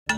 Ils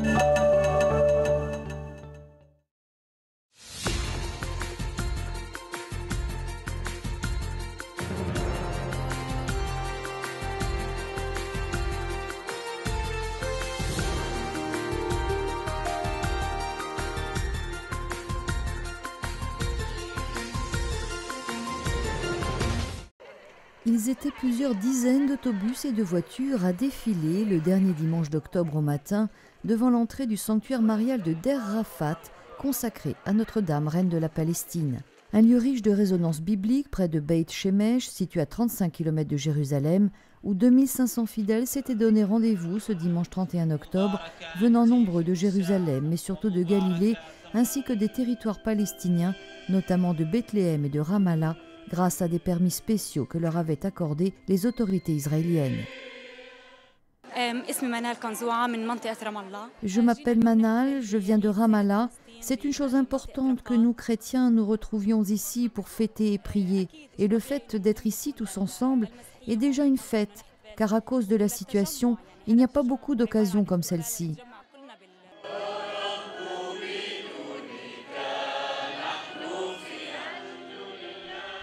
étaient plusieurs dizaines d'autobus et de voitures à défiler le dernier dimanche d'octobre au matin devant l'entrée du sanctuaire marial de Der Rafat, consacré à Notre-Dame, reine de la Palestine. Un lieu riche de résonance biblique près de Beit Shemesh, situé à 35 km de Jérusalem, où 2500 fidèles s'étaient donné rendez-vous ce dimanche 31 octobre, venant nombreux de Jérusalem, mais surtout de Galilée, ainsi que des territoires palestiniens, notamment de Bethléem et de Ramallah, grâce à des permis spéciaux que leur avaient accordés les autorités israéliennes. Je m'appelle Manal, je viens de Ramallah. C'est une chose importante que nous, chrétiens, nous retrouvions ici pour fêter et prier. Et le fait d'être ici tous ensemble est déjà une fête, car à cause de la situation, il n'y a pas beaucoup d'occasions comme celle-ci.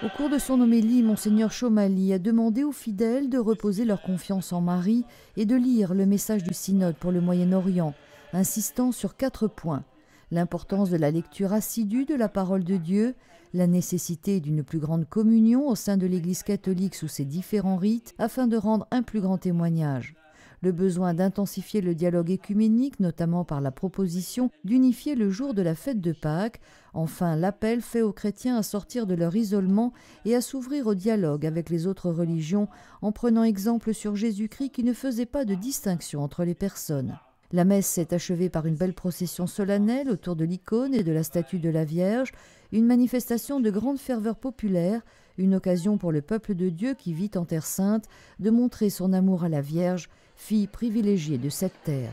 Au cours de son homélie, Monseigneur Chomali a demandé aux fidèles de reposer leur confiance en Marie et de lire le message du synode pour le Moyen-Orient, insistant sur 4 points. L'importance de la lecture assidue de la parole de Dieu, la nécessité d'une plus grande communion au sein de l'Église catholique sous ses différents rites afin de rendre un plus grand témoignage. Le besoin d'intensifier le dialogue œcuménique, notamment par la proposition d'unifier le jour de la fête de Pâques. Enfin, l'appel fait aux chrétiens à sortir de leur isolement et à s'ouvrir au dialogue avec les autres religions en prenant exemple sur Jésus-Christ qui ne faisait pas de distinction entre les personnes. La messe s'est achevée par une belle procession solennelle autour de l'icône et de la statue de la Vierge, une manifestation de grande ferveur populaire, une occasion pour le peuple de Dieu qui vit en Terre Sainte de montrer son amour à la Vierge, fille privilégiée de cette terre.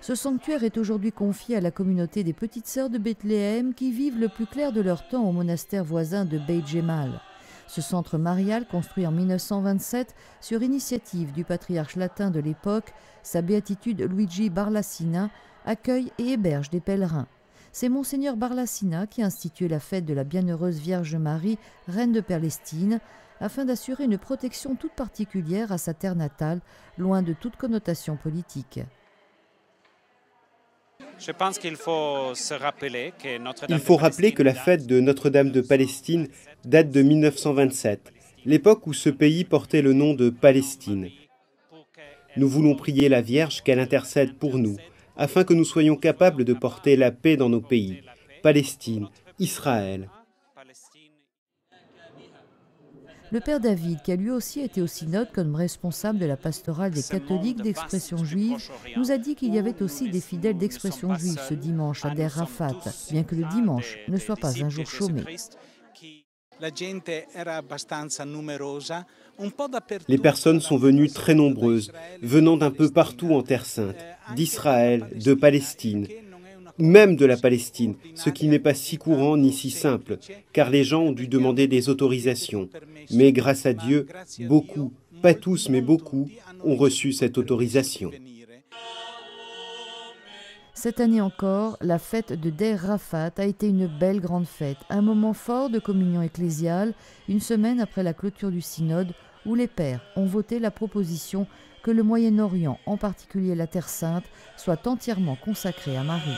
Ce sanctuaire est aujourd'hui confié à la communauté des Petites Sœurs de Bethléem qui vivent le plus clair de leur temps au monastère voisin de Beit Gemal. Ce centre marial, construit en 1927 sur initiative du patriarche latin de l'époque, sa béatitude Luigi Barlassina, accueille et héberge des pèlerins. C'est Monseigneur Barlassina qui a institué la fête de la Bienheureuse Vierge Marie, reine de Palestine, afin d'assurer une protection toute particulière à sa terre natale, loin de toute connotation politique. Je pense qu'il faut se rappeler que la fête de Notre-Dame de Palestine date de 1927, l'époque où ce pays portait le nom de Palestine. Nous voulons prier la Vierge qu'elle intercède pour nous, afin que nous soyons capables de porter la paix dans nos pays, Palestine, Israël. Le père David, qui a lui aussi été au synode comme responsable de la pastorale des catholiques d'expression juive, nous a dit qu'il y avait aussi des fidèles d'expression juive ce dimanche à Der Rafat, bien que le dimanche ne soit pas un jour chômé. Les personnes sont venues très nombreuses, venant d'un peu partout en Terre Sainte, d'Israël, de Palestine, même de la Palestine, ce qui n'est pas si courant ni si simple, car les gens ont dû demander des autorisations. Mais grâce à Dieu, beaucoup, pas tous mais beaucoup, ont reçu cette autorisation. Cette année encore, la fête de Der Rafat a été une belle grande fête, un moment fort de communion ecclésiale, une semaine après la clôture du synode, où les pères ont voté la proposition que le Moyen-Orient, en particulier la Terre Sainte, soit entièrement consacré à Marie.